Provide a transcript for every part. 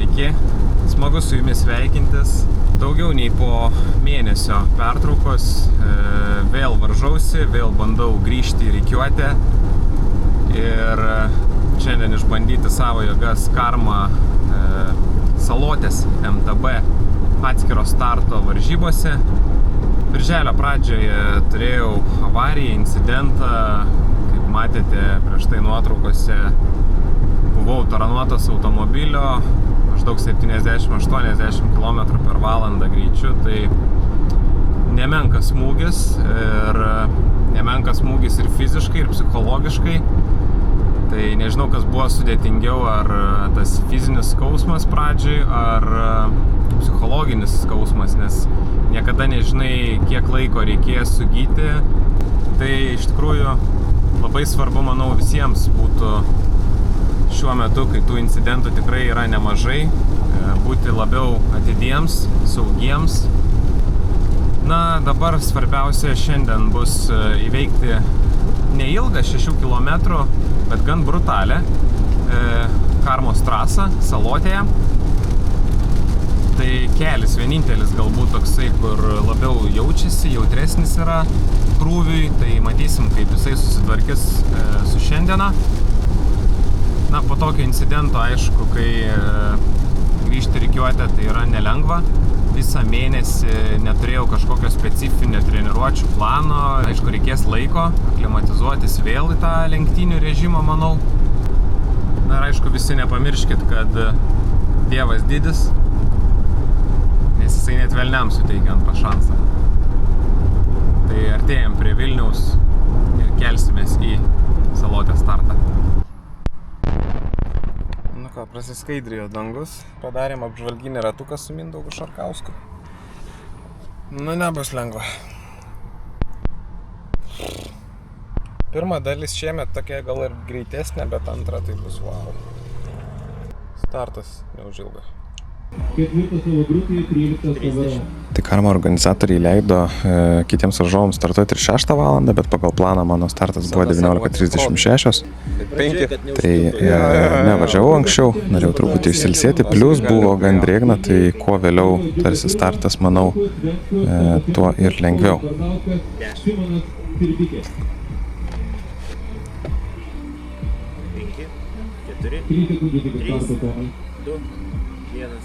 Sveiki, smagu su jumis sveikintis. Daugiau nei po mėnesio pertraukos vėl varžausi, vėl bandau grįžti į rikiuotę ir šiandien išbandyti savo jėgas Karma Salotės MTB atskiro starto varžybose. Birželio pradžioje turėjau avariją, incidentą, kaip matėte prieš tai nuotraukose. Buvau taranuotas automobilio maždaug 70-80 km/h greičiu, tai nemenkas smūgis ir fiziškai, ir psichologiškai. Tai nežinau, kas buvo sudėtingiau, ar tas fizinis skausmas pradžiai, ar psichologinis skausmas, nes niekada nežinai, kiek laiko reikės sugyti. Tai iš tikrųjų labai svarbu, manau, visiems būtų šiuo metu, kai tų incidentų tikrai yra nemažai, būti labiau atidiems, saugiems. Na, dabar svarbiausia šiandien bus įveikti neilgą 6 km, bet gan brutalę Karmos trasą Salotėje. Tai kelis vienintelis galbūt toksai, kur labiau jaučiasi, jautresnis yra krūviui, tai matysim, kaip jisai susitvarkys su šiandiena. Na, po tokio incidento, aišku, kai grįžti rikiuotę, tai yra nelengva. Visą mėnesį neturėjau kažkokio specifinio treniruočių plano. Aišku, reikės laiko aklimatizuotis vėl į tą lenktynių režimą, manau. Na ir aišku, visi nepamirškit, kad Dievas didis, nes jisai net velniam suteikia antrą šansą. Tai artėjam prie Vilniaus ir kelsimės į Salotės startą. Nu ką, prasiskaidrijo dangus, padarėm apžvalginį ratuką su Mindaugu Šarkausku. Nu, nebus lengva. Pirma dalis šiemet tokia gal ir greitesnė, bet antra tai bus wow. Startas neužilga. Ketvirtas savo grupėje, 13 tavara. Tai Karma organizatoriai leido kitiems varžovams startuoti ir 6 valandą, bet pagal planą mano startas buvo 19:36. Tai nevažiavau anksčiau, norėjau truputį išsilsėti, plius buvo gan drėgna, tai kuo vėliau tarsi startas, manau, tuo ir lengviau. Simonas Pirbikė. 5, 4, 3 sekundės iki starto Tomai. 2, 1.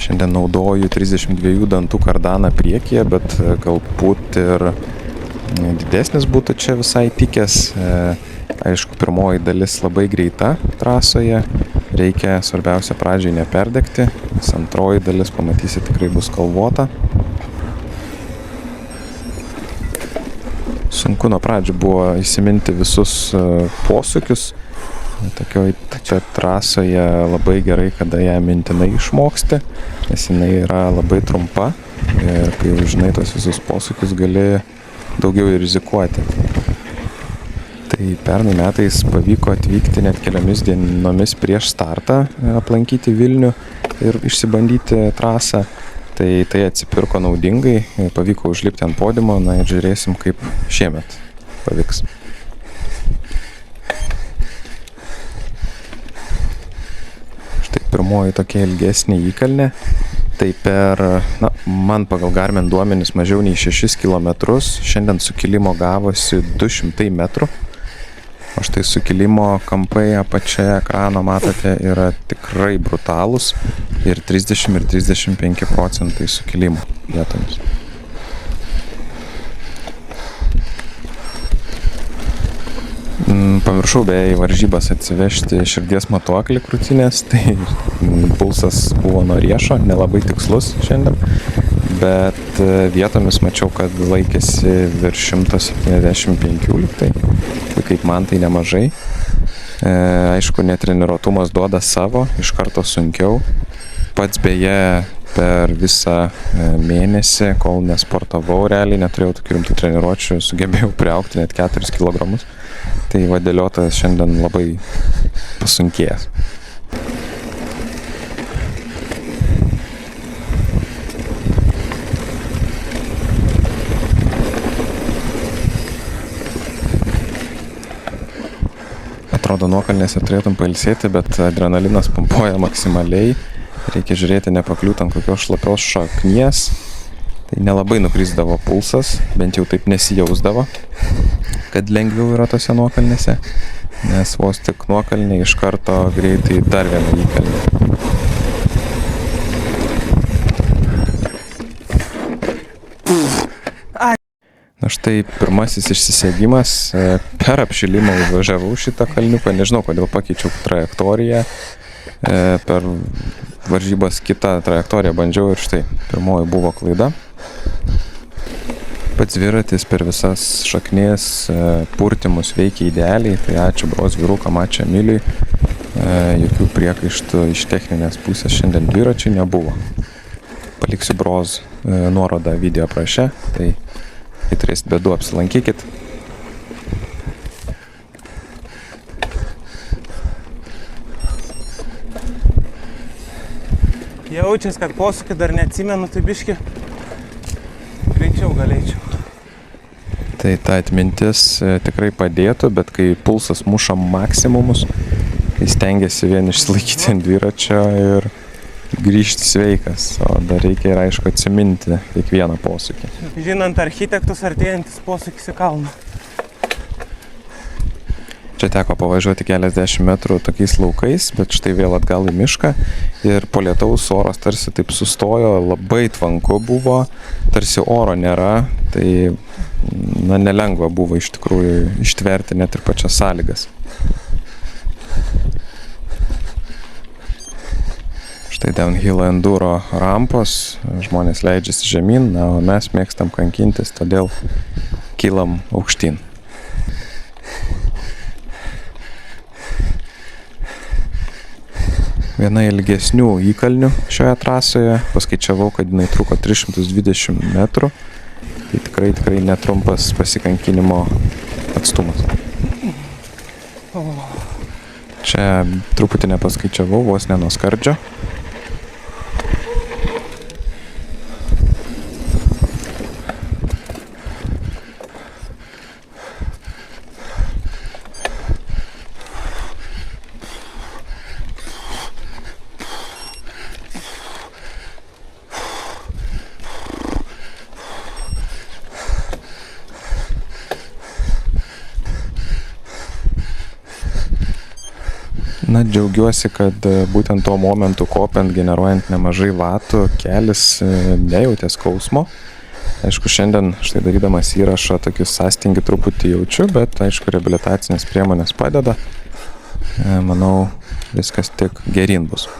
Šiandien naudoju 32 dantų kardaną priekyje, bet galbūt ir didesnis būtų čia visai tikęs. Aišku, pirmoji dalis labai greita trasoje, reikia svarbiausia pradžiai neperdegti, nes antroji dalis, pamatysi, tikrai bus kalvota. Sunku nuo pradžių buvo įsiminti visus posūkius. Tokioj trasoje labai gerai, kada ją mintinai išmoksti, nes jinai yra labai trumpa ir kai jau žinai tos visus posūkius, gali daugiau ir rizikuoti. Tai pernai metais pavyko atvykti net keliomis dienomis prieš startą, aplankyti Vilnių ir išsibandyti trasą. Tai atsipirko naudingai, pavyko užlipti ant podiumo, na ir žiūrėsim, kaip šiemet pavyks. Pirmoji tokia ilgesnė įkalnė, tai man pagal Garmin duomenis mažiau nei 6 km, šiandien sukilimo gavosi 200 metrų, o štai sukilimo kampai apačioje ekrano, matote, yra tikrai brutalūs ir 30 ir 35% sukilimo vietomis. Pamiršau beje į varžybas atsivežti širdies matuoklį krūtinės, tai pulsas buvo nuo riešo, nelabai tikslus šiandien, bet vietomis mačiau, kad laikėsi virš 175, tai kaip man tai nemažai. Aišku, netreniruotumas duoda savo, iš karto sunkiau. Pats beje per visą mėnesį, kol nesportavau, realiai neturėjau tokių rimtų treniruočių, sugebėjau priaugti net 4 kg. Tai vadėliotas šiandien labai pasunkėjęs. atrodo Atrodo, nuokalnėse turėtum pailsėti, bet adrenalinas pumpuoja maksimaliai. Reikia žiūrėti, nepakliūt ant kokios šlapios šaknies. Tai nelabai nukrisdavo pulsas, bent jau taip nesijausdavo, kad lengviau yra tose nuokalnėse. Nes vos tik nuokalnė iš karto greitai dar vieną įkalnį. Na štai pirmasis išsisėdimas, per apšilimą užvažiavau šitą kalniuką, nežinau kodėl pakeičiau trajektoriją, per varžybas kitą trajektoriją bandžiau ir štai pirmoji buvo klaida. Pats dviratis per visas šaknės purtimus veikia idealiai, tai ačiū Bros vyrukam, ačiū Emiliui, jokių priekaištų iš techninės pusės šiandien dviračiai nebuvo. Paliksiu Bros nuorodą video apraše, tai kai turėsit bėdų, apsilankykit. Jaučias, kad posūkį dar neatsimenu, tai biški greičiau galėčiau. Tai ta atmintis tikrai padėtų, bet kai pulsas muša maksimumus, kai stengiasi vien išsilaikyti ant dviračio ir grįžti sveikas, o dar reikia ir aišku atsiminti kiekvieną posūkį. Žinant architektus, artėjantis posūkis į kalną. Čia teko pavažiuoti keliasdešimt metrų tokiais laukais, bet štai vėl atgal į mišką ir po lietaus oras tarsi taip sustojo, labai tvanku buvo, tarsi oro nėra, tai nelengva buvo iš tikrųjų ištverti net ir pačias sąlygas. Štai downhill enduro rampos, žmonės leidžiasi žemyn, na, o mes mėgstam kankintis, todėl kylam aukštyn. Viena ilgesnių įkalnių šioje trasoje, paskaičiavau, kad jinai truko 320 metrų, tai tikrai netrumpas pasikankinimo atstumas. Čia truputį nepaskaičiavau, vos ne nuo skardžio. Na, džiaugiuosi, kad būtent tuo momentu kopiant, generuojant nemažai vatų, kelis nejautė skausmo. Aišku, šiandien, štai darydamas įrašą, tokius sąstingį truputį jaučiu, bet aišku, reabilitacinės priemonės padeda. Manau, viskas tik geryn bus.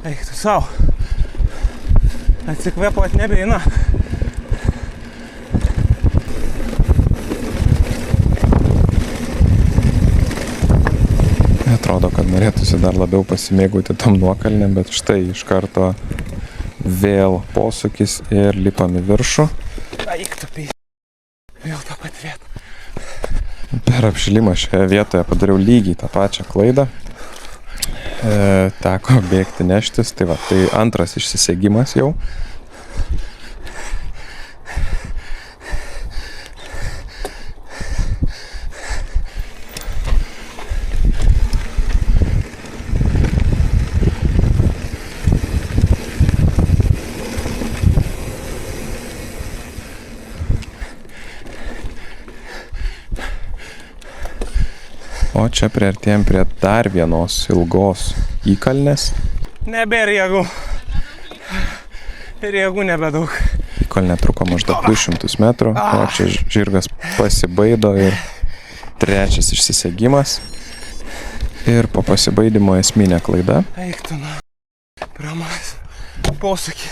Eik tu savo. Atsikvėpuot nebeina. Atrodo, kad norėtųsi dar labiau pasimėgauti tom nuokalnėm, bet štai iš karto vėl posūkis ir lipam į viršų. Eik tu pys. Vėl tą pat vietą. Per apšilimą šioje vietoje padariau lygiai tą pačią klaidą. Teko bėgti neštis, tai va, tai antras išsisėgimas jau. O čia priartėjom prie dar vienos ilgos įkalnės. Nebėra jėgų. Ir jėgų nebedaug. Įkalnė truko maždaug 200 metrų. O čia žirgas pasibaido ir trečias išsisėgimas. Ir po pasibaidymo esminė klaida. Eik tu na. Pramas. Posūkį.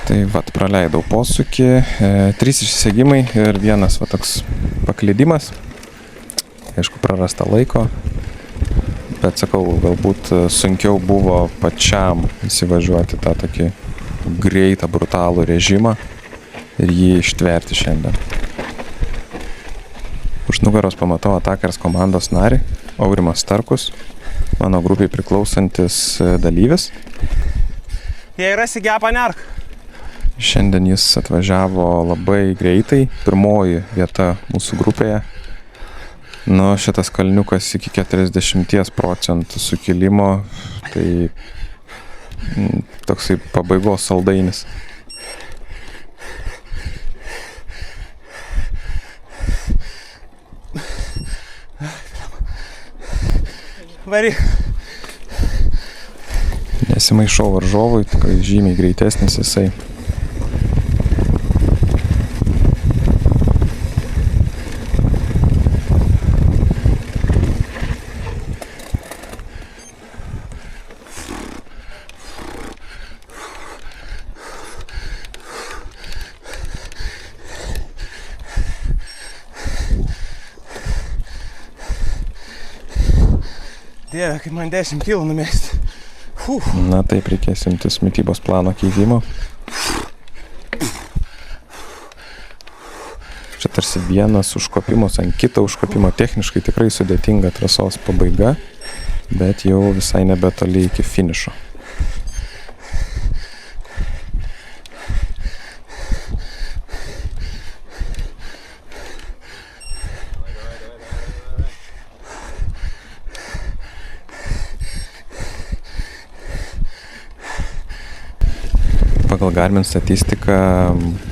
Tai vat, praleidau posūkį. 3 išsisėgimai ir vienas va toks paklydimas. Aišku, prarasta laiko, bet sakau, galbūt sunkiau buvo pačiam įsivažiuoti tą tokį greitą, brutalų režimą ir jį ištverti šiandien. Už nugaros pamatau Atakers komandos narį, Aurimas Starkus. mano grupiai priklausantis dalyvis. Jei rasi gepą, nerk. Šiandien jis atvažiavo labai greitai, pirmoji vieta mūsų grupėje. Nu, šitas kalniukas iki 40% sukilimo, tai toksai pabaigos saldainis. Varyk. Nesimaišau varžovui, tikrai žymiai greitesnis jisai. Dieve, kaip man 10 kilų numesti. Na taip, reikės imtis mitybos plano keitimo. Čia tarsi vienas užkopimas ant kito užkopimo, techniškai tikrai sudėtinga trasos pabaiga, bet jau visai nebetoli iki finišo. Pagal Garmin statistiką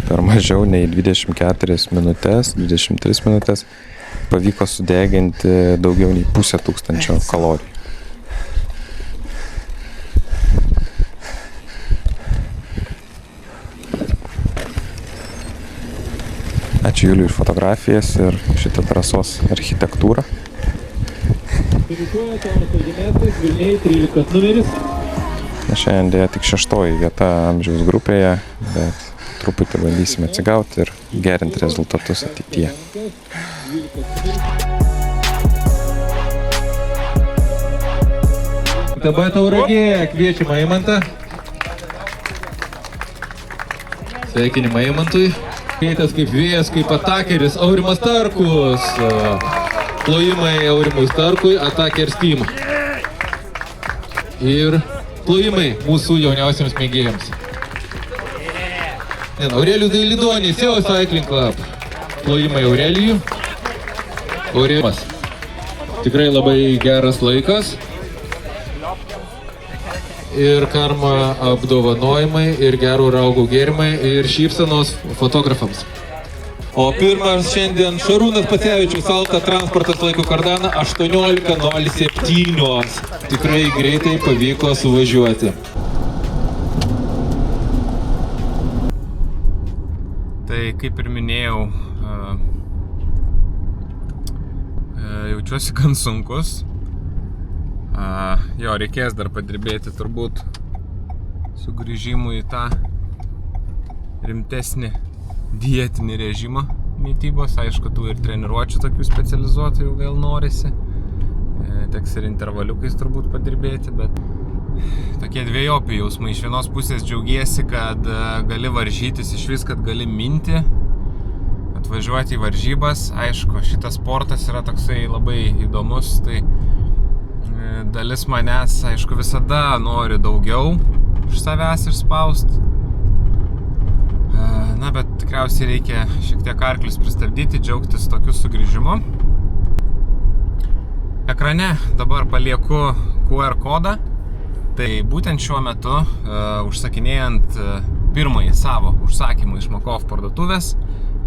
per mažiau nei 24 minutės, 23 minutės pavyko sudeginti daugiau nei 1500 kalorijų. Ačiū Juliui už fotografijas ir šitą trasos architektūrą. Finišuoja Tomas Augimėsas, Vilniai 13 numeris. Na, šiandien dėja tik 6 vieta amžiaus grupėje, bet truputį bandysime atsigauti ir gerinti rezultatus ateityje. Dabar Tauragė kviečiama Eimantą. Sveikinimai Eimantui. Keitas kaip vėjas, kaip atakeris Aurimas Starkus. Plojimai Aurimui Starkui, atakers team. Ir plojimai mūsų jauniausiams mėgėjams. Aurelijus Dailidonis, jau Cycling Club. Plojimai Aurelijų. Aurėjimas. Tikrai labai geras laikas. Ir karma apdovanojimai, ir gerų raugų gėrimai, ir šypsenos fotografams. O pirmas šiandien Šarūnas Pacevičius, Alta transportas laiko kardaną 18:07. Tikrai greitai pavyko suvažiuoti. Tai kaip ir minėjau, jaučiuosi gan sunkus. Jo, reikės dar padirbėti turbūt sugrįžimui į tą rimtesnį dietinį režimą mitybos. Aišku, tų ir treniruočių tokių specializuotų jau vėl norisi. Teks ir intervaliukais turbūt padirbėti, bet tokie dvejopi jausmai. Iš vienos pusės džiaugiesi, kad gali varžytis, iš vis, kad gali minti, atvažiuoti į varžybas. Aišku, šitas sportas yra toksai labai įdomus, tai dalis manęs, aišku, visada nori daugiau iš savęs išspausti. Na, bet tikriausiai reikia šiek tiek arklius pristabdyti, džiaugtis tokiu sugrįžimu. Ekrane dabar palieku QR kodą. Tai būtent šiuo metu, užsakinėjant pirmąjį savo užsakymą iš Makov parduotuvės,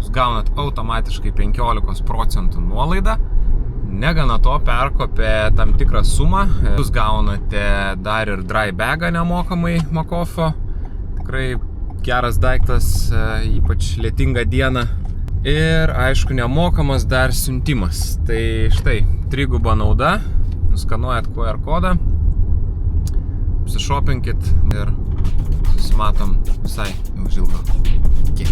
jūs gaunat automatiškai 15% nuolaidą. Negana to, perkopė tam tikrą sumą. Jūs gaunate dar ir dry bagą nemokamai Makovio. Tikrai geras daiktas, ypač lietingą dieną. Ir, aišku, nemokamas dar siuntimas. Tai štai, triguba nauda. Nuskanuojat QR kodą. Apsišopinkit ir susimatom visai neužilgo. Iki.